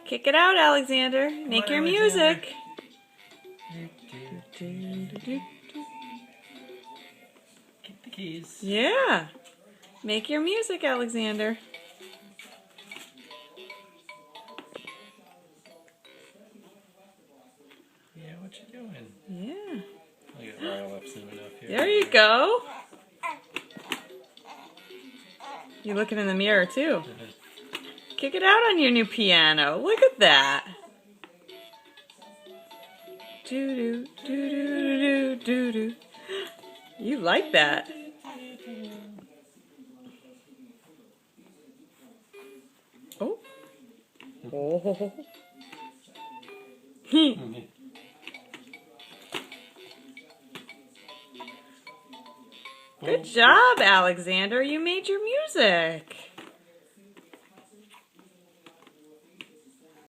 Kick it out, Alexander. Make your music. Get the keys. Yeah. Make your music, Alexander. Yeah, what you doing? Yeah. I'll get Lyle up soon enough here. There you go. You looking in the mirror too. Kick it out on your new piano. Look at that. Doo doo doo doo doo doo. You like that. Oh. Oh. Good job, Alexander. You made your music.